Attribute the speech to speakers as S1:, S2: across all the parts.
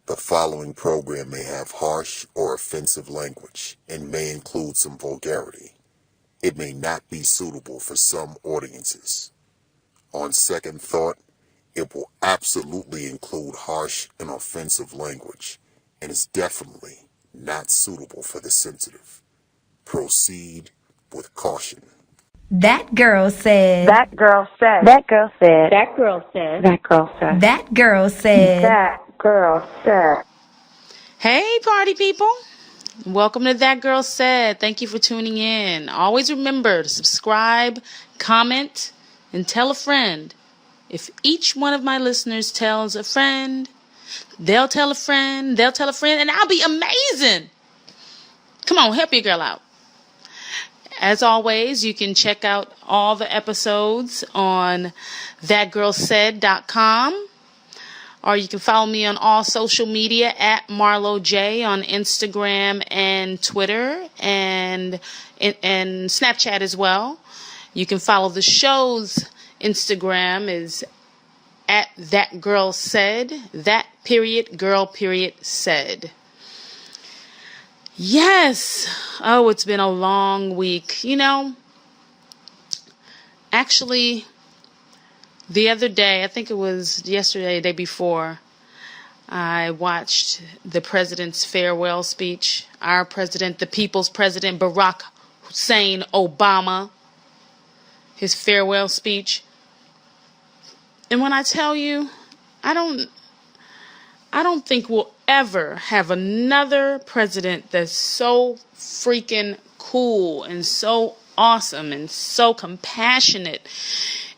S1: The following program may have harsh or offensive language and may include some vulgarity. It may not be suitable for some audiences. On second thought, it will absolutely include harsh and offensive language and is definitely not suitable for the sensitive. Proceed with caution.
S2: That girl said.
S3: That girl said.
S4: That girl said.
S3: That girl said.
S4: That girl said.
S2: That girl said.
S3: That girl said.
S5: Hey, party people. Welcome to That Girl Said. Thank you for tuning in. Always remember to subscribe, comment, and tell a friend. If each one of my listeners tells a friend, they'll tell a friend, and I'll be amazing. Come on, help your girl out. As always, you can check out all the episodes on thatgirlsaid.com, or you can follow me on all social media at Marlo Jaye on Instagram and Twitter and Snapchat as well. You can follow the show's Instagram is at That Girl Said, girl said. Yes. Oh, it's been a long week. Actually, the other day, I think it was yesterday, the day before, I watched the president's farewell speech. Our president, the people's president, Barack Hussein Obama, his farewell speech. And when I tell you, I don't think we'll ever have another president that's so freaking cool and so awesome and so compassionate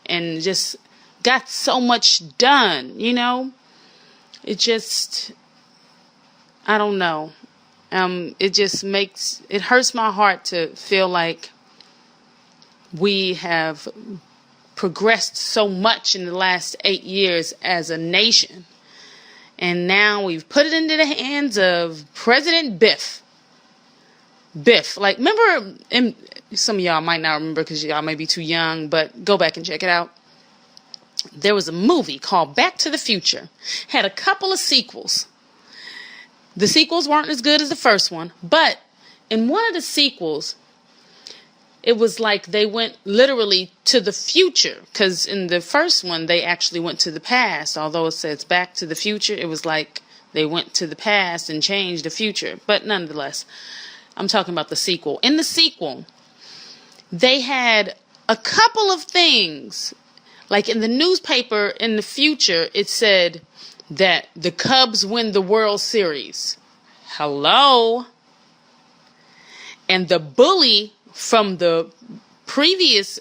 S5: and just got so much done, It just, I don't know. It hurts my heart to feel like we have progressed so much in the last 8 years as a nation. And now we've put it into the hands of President Biff. Like, remember, and some of y'all might not remember because y'all may be too young, but go back and check it out. There was a movie called Back to the Future. Had a couple of sequels. The sequels weren't as good as the first one, but in one of the sequels, it was like they went literally to the future, because in the first one, they actually went to the past. Although it says Back to the Future, it was like they went to the past and changed the future. But nonetheless, I'm talking about the sequel. In the sequel, they had a couple of things. Like in the newspaper in the future, it said that the Cubs win the World Series. Hello? And the bully from the previous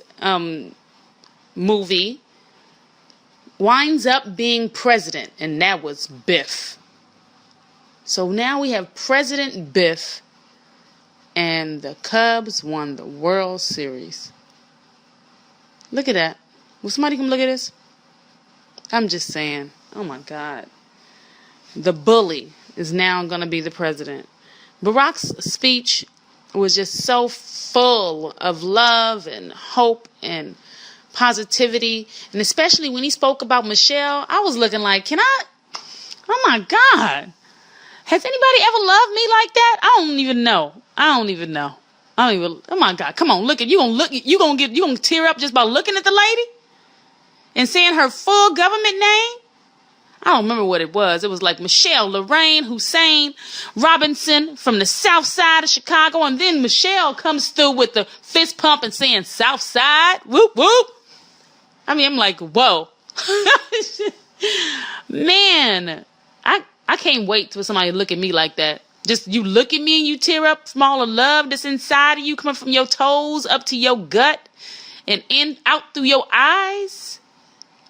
S5: movie winds up being president, and that was Biff. So now we have President Biff, and the Cubs won the World Series. Look at that. Will somebody come look at this? I'm just saying. Oh my God. The bully is now going to be the president. Barack's speech was just so full of love and hope and positivity. And especially when he spoke about Michelle, I was looking like, oh my God. Has anybody ever loved me like that? I don't even know. Oh my God. Come on, look at you. You gonna tear up just by looking at the lady and saying her full government name? I don't remember what it was. It was like Michelle Lorraine Hussein Robinson from the south side of Chicago. And then Michelle comes through with the fist pump and saying south side. Whoop, whoop. I mean, I'm like, whoa. Man, I can't wait till somebody look at me like that. Just you look at me and you tear up from all the love that's inside of you, coming from your toes up to your gut and out through your eyes.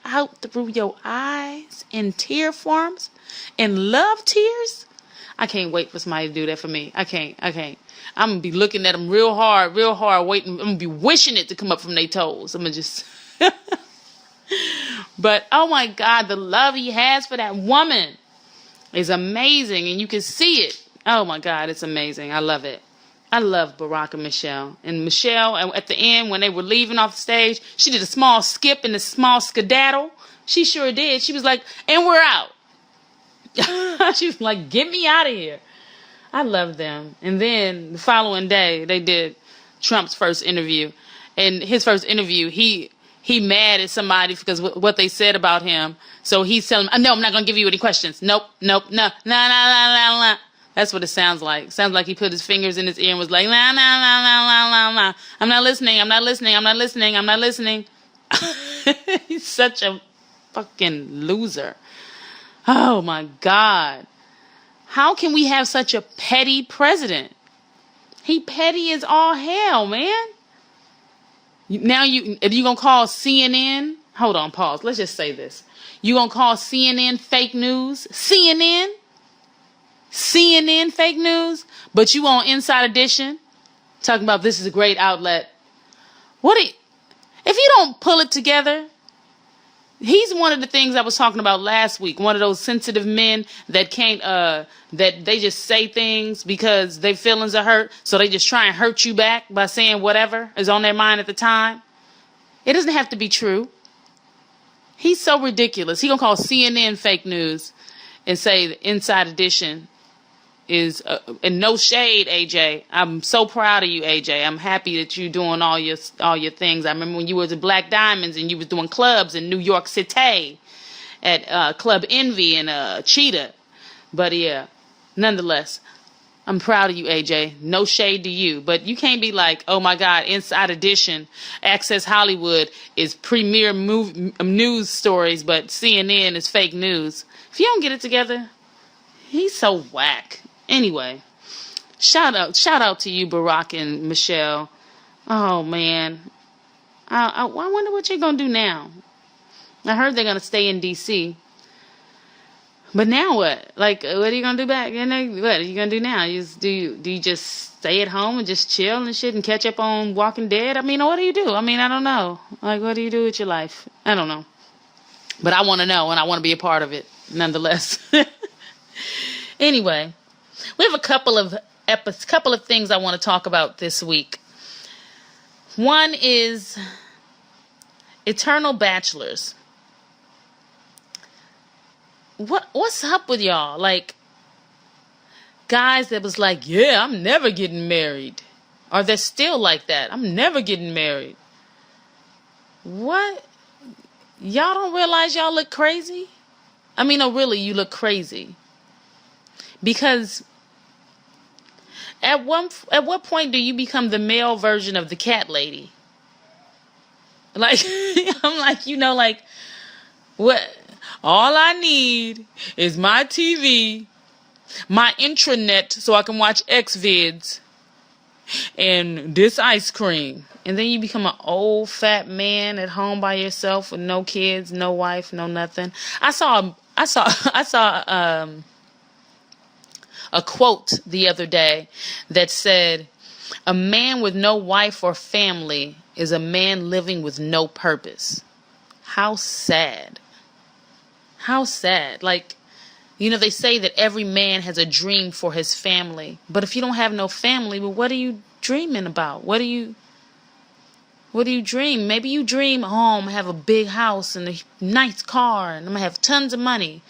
S5: Out through your eyes in tear forms and love tears. I can't wait for somebody to do that for me. I can't. I'm going to be looking at them real hard, waiting. I'm going to be wishing it to come up from their toes. I'm going to just... But, oh my God, the love he has for that woman is amazing. And you can see it. Oh my God, it's amazing. I love it. I love Barack and Michelle. And Michelle, at the end, when they were leaving off the stage, she did a small skip and a small skedaddle. She sure did. She was like, and we're out. She was like, get me out of here. I love them. And then the following day, they did Trump's first interview. And his first interview, he mad at somebody because what they said about him. So he's telling them, no, I'm not going to give you any questions. Nope, no. That's what it sounds like. Sounds like he put his fingers in his ear and was like, nah. I'm not listening. He's such a fucking loser. Oh my God. How can we have such a petty president? He petty as all hell, man. Now if you gonna call CNN, hold on, pause. Let's just say this. You gonna call CNN fake news? CNN fake news? But you on Inside Edition talking about this is a great outlet. If you don't pull it together, he's one of the things I was talking about last week. One of those sensitive men that can't, that they just say things because their feelings are hurt. So they just try and hurt you back by saying whatever is on their mind at the time. It doesn't have to be true. He's so ridiculous. He gonna call CNN fake news and say the Inside Edition is, and no shade, AJ. I'm so proud of you, AJ. I'm happy that you're doing all your things. I remember when you was at Black Diamonds and you was doing clubs in New York City at Club Envy and Cheetah. But yeah, nonetheless, I'm proud of you, AJ. No shade to you. But you can't be like, oh my God, Inside Edition, Access Hollywood is premier news stories, but CNN is fake news. If you don't get it together, he's so whack. Anyway, shout out to you, Barack and Michelle. Oh man, I wonder what you're gonna do now. I heard they're gonna stay in DC, but now what? Like, what are you gonna do back? What are you gonna do now? Do you just stay at home and just chill and shit and catch up on Walking Dead? I mean, what do you do? I mean, I don't know. Like, what do you do with your life? I don't know, but I want to know and I want to be a part of it, nonetheless. Anyway. We have a couple of things I want to talk about this week. One is Eternal Bachelors. What's up with y'all? Like, guys that was like, yeah, I'm never getting married. Or they're still like that. I'm never getting married. What? Y'all don't realize y'all look crazy? I mean, no, really, you look crazy. Because at what point do you become the male version of the cat lady? Like, I'm like, like, what? All I need is my TV, my intranet so I can watch Xvids, and this ice cream. And then you become an old fat man at home by yourself with no kids, no wife, no nothing. I saw a quote the other day that said, a man with no wife or family is a man living with no purpose. How sad. How sad. Like, they say that every man has a dream for his family. But if you don't have no family, well, what are you dreaming about? What do you dream? Maybe you dream, I'm gonna have a big house and a nice car and I'm gonna have tons of money.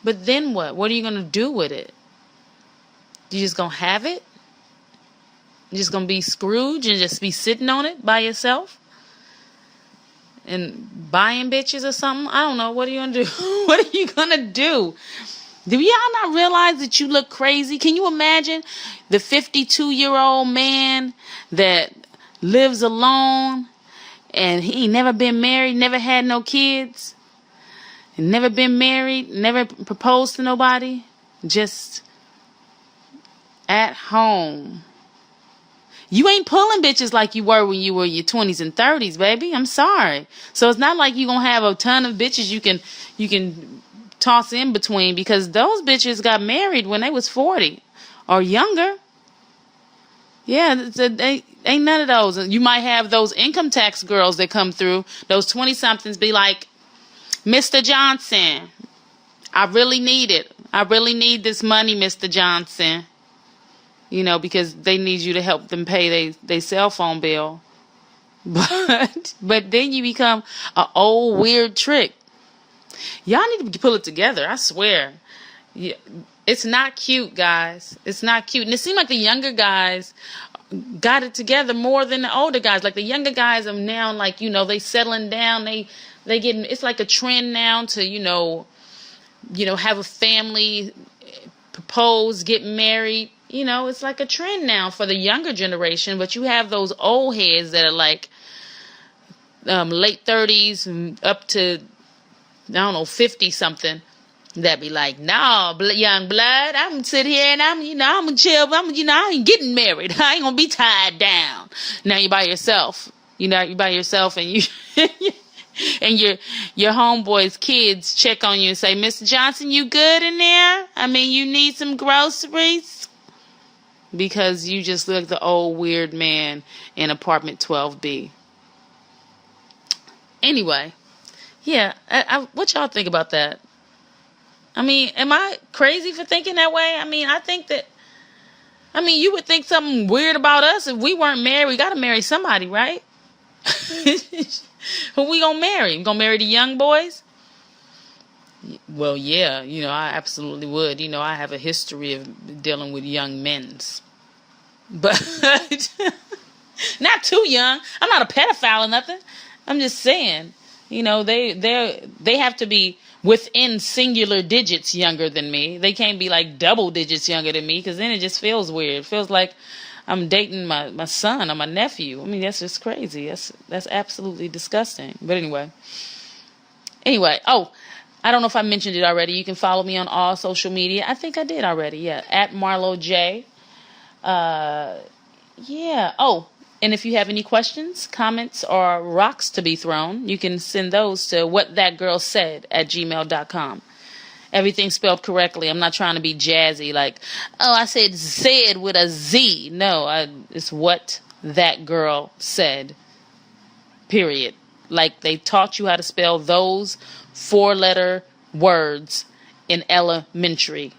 S5: But then what? What are you gonna do with it? You just gonna have it? You just gonna be Scrooge and just be sitting on it by yourself? And buying bitches or something? I don't know. What are you gonna do? What are you gonna do? Do y'all not realize that you look crazy? Can you imagine the 52-year-old man that lives alone and he ain't never been married, never had no kids, never been married, never proposed to nobody, just at home. You ain't pulling bitches like you were when you were in your 20s and 30s, baby. I'm sorry. So it's not like you gonna have a ton of bitches you can toss in between, because those bitches got married when they was 40 or younger. Yeah, they ain't none of those. You might have those income tax girls that come through, those 20-somethings be like, Mr. Johnson, I really need it. I really need this money, Mr. Johnson. Because they need you to help them pay their cell phone bill. But then you become an old weird trick. Y'all need to pull it together, I swear. Yeah, it's not cute, guys. It's not cute. And it seemed like the younger guys got it together more than the older guys. Like the younger guys are now like, they settling down. They getting, it's like a trend now to, have a family, propose, get married. It's like a trend now for the younger generation. But you have those old heads that are like late 30s and up to, I don't know, 50 something. That be like, no, young blood, I'm gonna sit here and I'm gonna chill. I ain't getting married. I ain't gonna be tied down. Now you're by yourself. You're by yourself, and you and your homeboy's kids check on you and say, Mr. Johnson, you good in there? I mean, you need some groceries? Because you just look like the old weird man in apartment 12B. Anyway, yeah, what y'all think about that? I mean, am I crazy for thinking that way? I mean, you would think something weird about us if we weren't married. We got to marry somebody, right? Who we gonna marry? We gonna marry the young boys? Well, yeah, I absolutely would. I have a history of dealing with young men's. But not too young. I'm not a pedophile or nothing. I'm just saying, they have to be within singular digits younger than me. They can't be like double digits younger than me, because then it just feels weird. It feels like I'm dating my son or my nephew. I mean, that's just crazy. That's absolutely disgusting. But anyway. Oh, I don't know if I mentioned it already. You can follow me on all social media. I think I did already. Yeah, at Marlo Jaye. Yeah. Oh, and if you have any questions, comments, or rocks to be thrown, you can send those to whatthatgirlsaid@gmail.com. Everything spelled correctly. I'm not trying to be jazzy like, oh, I said with a Z. No, it's what that girl said. Period. Like they taught you how to spell those 4-letter words in elementary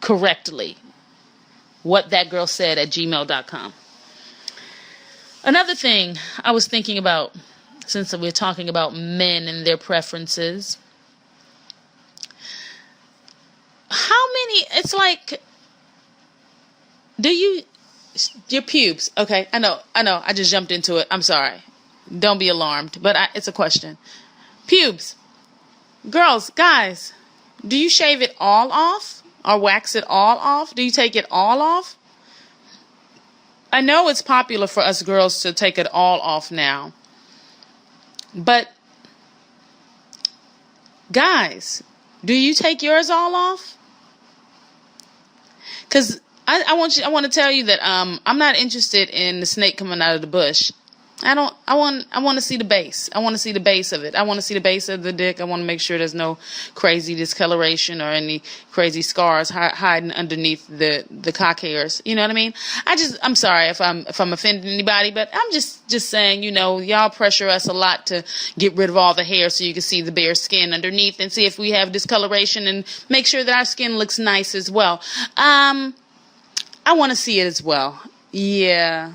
S5: correctly. whatthatgirlsaid@gmail.com. Another thing I was thinking about, since we're talking about men and their preferences, it's like, your pubes, okay, I know, I just jumped into it, I'm sorry, don't be alarmed, but it's a question. Pubes, girls, guys, do you shave it all off, or wax it all off? Do you take it all off? I know it's popular for us girls to take it all off now, but guys, do you take yours all off? Because I want to tell you that I'm not interested in the snake coming out of the bush. I want to see the base. I want to see the base of it. I want to see the base of the dick. I want to make sure there's no crazy discoloration or any crazy scars hiding underneath the cock hairs. You know what I mean? I'm sorry if I'm offending anybody, but I'm just saying, y'all pressure us a lot to get rid of all the hair so you can see the bare skin underneath and see if we have discoloration and make sure that our skin looks nice as well. I want to see it as well. Yeah.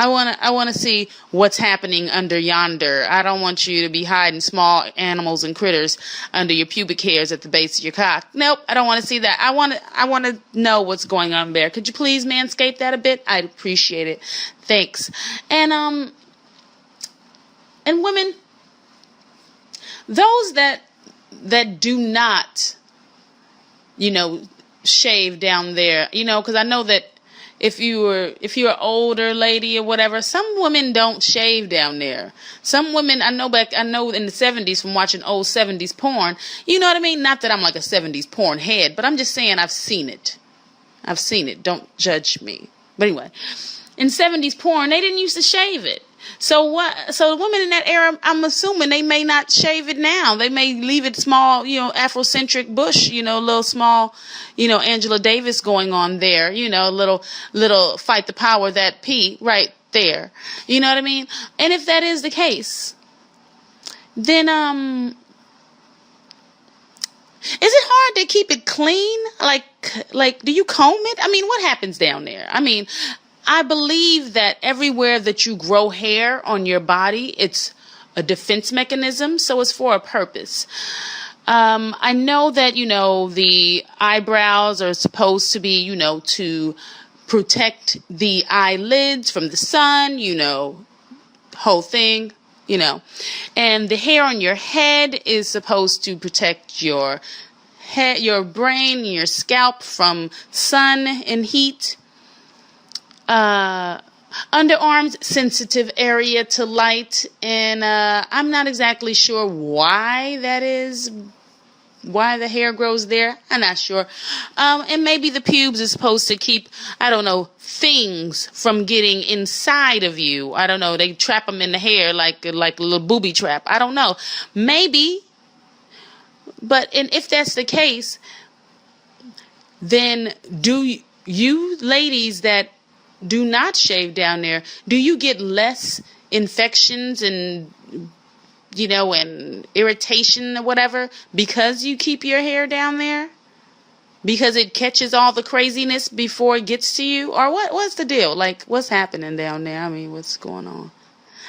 S5: I want to see what's happening under yonder. I don't want you to be hiding small animals and critters under your pubic hairs at the base of your cock. Nope, I don't want to see that. I want to know what's going on there. Could you please manscape that a bit? I'd appreciate it. Thanks. And women, those that do not, shave down there, because I know that if you're an older lady or whatever, some women don't shave down there. Some women, I know in the 70s from watching old 70s porn, you know what I mean? Not that I'm like a 70s porn head, but I'm just saying I've seen it. Don't judge me. But anyway, in 70s porn, they didn't used to shave it. So the women in that era, I'm assuming they may not shave it now. They may leave it small, Afrocentric bush, little small, Angela Davis going on there, little fight the power that P right there. You know what I mean? And if that is the case, then, is it hard to keep it clean? Like, do you comb it? I mean, what happens down there? I mean, I believe that everywhere that you grow hair on your body, it's a defense mechanism, so it's for a purpose. I know that, the eyebrows are supposed to be, to protect the eyelids from the sun, whole thing, and the hair on your head is supposed to protect your head, your brain, your scalp from sun and heat. Underarms, sensitive area to light, and I'm not exactly sure why that is, why the hair grows there. I'm not sure. And maybe the pubes is supposed to keep, I don't know, things from getting inside of you. I don't know. They trap them in the hair like a little booby trap. I don't know. Maybe. And if that's the case, then do you ladies that do not shave down there, do you get less infections and and irritation or whatever because you keep your hair down there? Because it catches all the craziness before it gets to you? Or what's the deal? Like, what's happening down there? I mean, what's going on?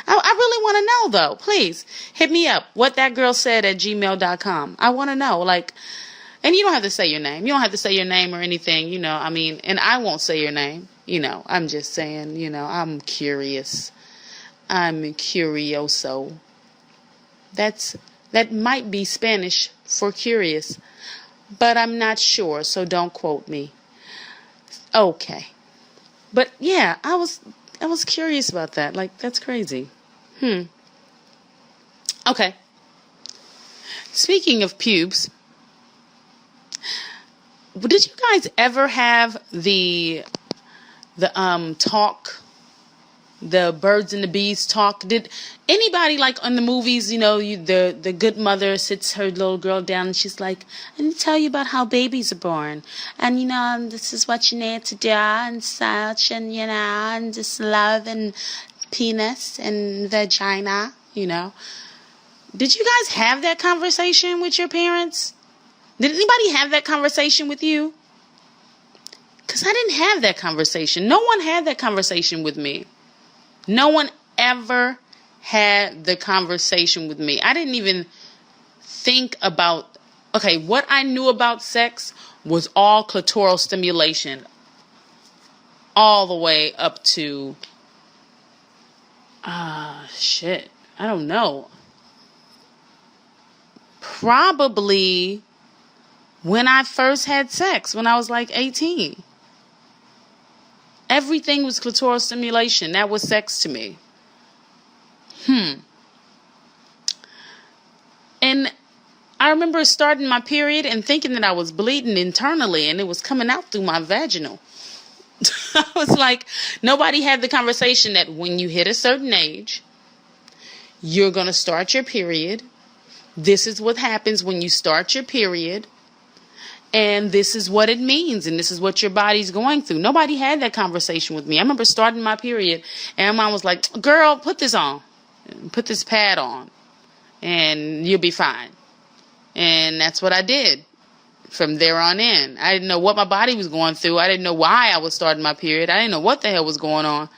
S5: I really want to know, though. Please, hit me up. whatthatgirlsaid@gmail.com. I want to know, like, and you don't have to say your name. You don't have to say your name or anything, I mean, and I won't say your name, I'm just saying, I'm curious. I'm curioso. That might be Spanish for curious, but I'm not sure, so don't quote me. Okay. But yeah, I was curious about that. Like, that's crazy. Okay. Speaking of pubes, did you guys ever have the talk, the birds and the bees talk? Did anybody, like on the movies, the good mother sits her little girl down and she's like, "I need to tell you about how babies are born, and this is what you need to do and such, and just love and penis and vagina." Did you guys have that conversation with your parents? Did anybody have that conversation with you? Because I didn't have that conversation. No one had that conversation with me. No one ever had the conversation with me. I didn't even think about, okay, what I knew about sex was all clitoral stimulation. All the way up to, I don't know. Probably when I first had sex, when I was like 18. Everything was clitoral stimulation. That was sex to me. And I remember starting my period and thinking that I was bleeding internally and it was coming out through my vaginal. I was like, nobody had the conversation that when you hit a certain age, you're going to start your period. This is what happens when you start your period. And this is what it means. And this is what your body's going through. Nobody had that conversation with me. I remember starting my period and my mom was like, "Girl, put this on. Put this pad on. And you'll be fine." And that's what I did from there on in. I didn't know what my body was going through. I didn't know why I was starting my period. I didn't know what the hell was going on.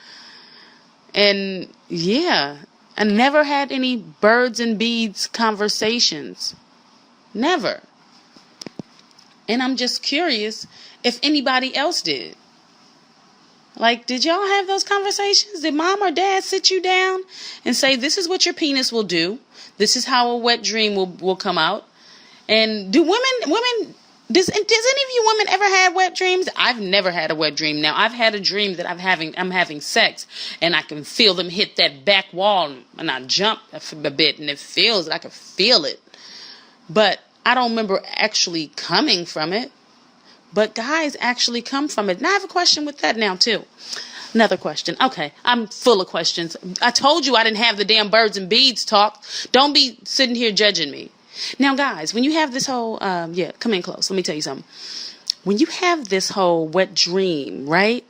S5: And yeah, I never had any birds and bees conversations. Never. And I'm just curious if anybody else did. Like, did y'all have those conversations? Did mom or dad sit you down and say, "This is what your penis will do. This is how a wet dream will come out"? And do women, does any of you women ever have wet dreams? I've never had a wet dream. Now, I've had a dream that I'm having sex and I can feel them hit that back wall and I jump a bit and I can feel it. But I don't remember actually coming from it. But guys actually come from it. Now I have a question with that now too. Another question. Okay, I'm full of questions. I told you I didn't have the damn birds and bees talk. Don't be sitting here judging me. Now guys, when you have this whole, come in close. Let me tell you something. When you have this whole wet dream, right?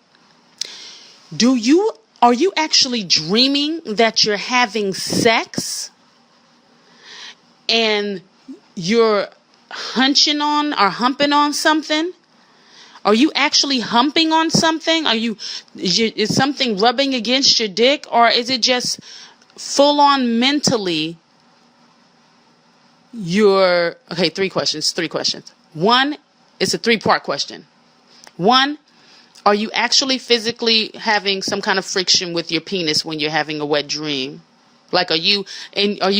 S5: Are you actually dreaming that you're having sex? And you're humping on something? Are you actually humping on something? Is something rubbing against your dick? Or is it just full on mentally okay, three questions. One, it's a three-part question. One, are you actually physically having some kind of friction with your penis when you're having a wet dream? Like, are you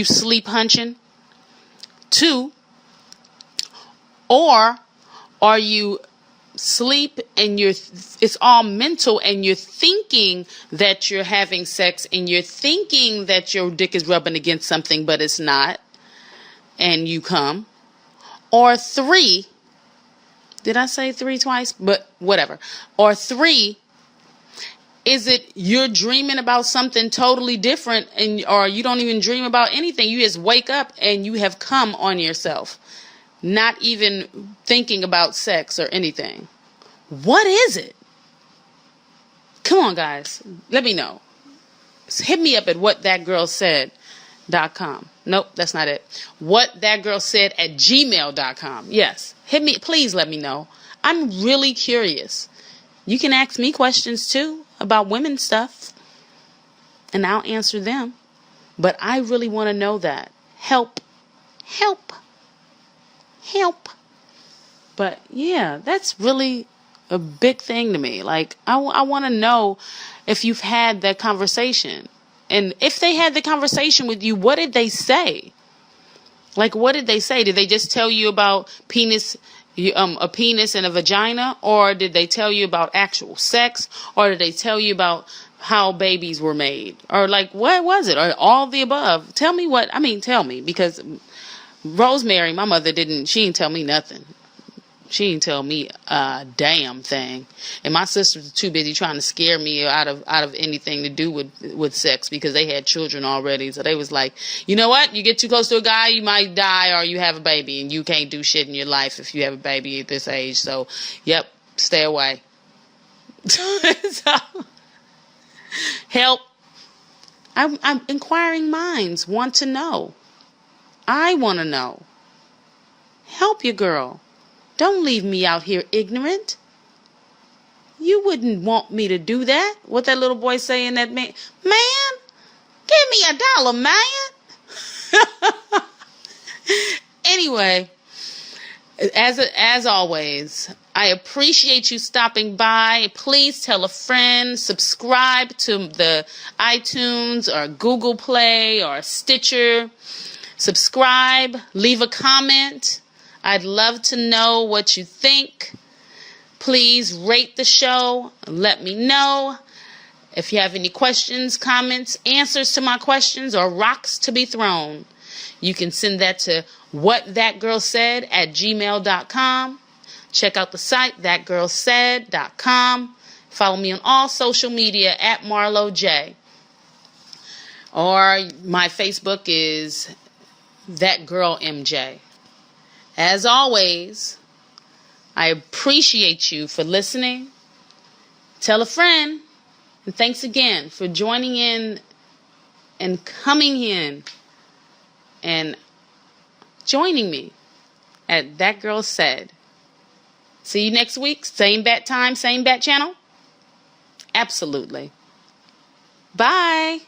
S5: sleep hunching? Two, or are you sleep and it's all mental and you're thinking that you're having sex and you're thinking that your dick is rubbing against something, but it's not, and you come? Or three, did I say three twice? But whatever. Or three, is it you're dreaming about something totally different, or you don't even dream about anything? You just wake up and you have come on yourself, not even thinking about sex or anything. What is it? Come on, guys. Let me know. Hit me up at whatthatgirlsaid.com. Nope, that's not it. Whatthatgirlsaid@gmail.com. Yes. Hit me. Please let me know. I'm really curious. You can ask me questions too about women stuff, and I'll answer them. But I really want to know that. Help. But yeah, that's really a big thing to me. Like, I want to know if you've had that conversation. And if they had the conversation with you, what did they say? Like, what did they say? Did they just tell you about a penis and a vagina? Or did they tell you about actual sex? Or did they tell you about how babies were made? Or like, what was it? Or all the above? Tell me, because Rosemary, my mother, she didn't tell me nothing. She didn't tell me a damn thing. And my sisters were too busy trying to scare me out of anything to do with sex, because they had children already. So they was like, you know what? You get too close to a guy, you might die, or you have a baby, and you can't do shit in your life if you have a baby at this age. So, yep, stay away. So, help. I'm inquiring minds want to know. I want to know. Help your girl. Don't leave me out here ignorant. You wouldn't want me to do that. What that little boy saying, that man, give me $1, man. Anyway, as always, I appreciate you stopping by. Please tell a friend, subscribe to the iTunes or Google Play or Stitcher. Subscribe, leave a comment. I'd love to know what you think. Please rate the show. Let me know. If you have any questions, comments, answers to my questions, or rocks to be thrown, you can send that to whatthatgirlsaid@gmail.com. Check out the site, thatgirlsaid.com. Follow me on all social media at Marlo Jaye. Or my Facebook is That Girl MJ. As always, I appreciate you for listening. Tell a friend. And thanks again for joining in and coming in and joining me at That Girl Said. See you next week. Same bat time, same bat channel. Absolutely. Bye.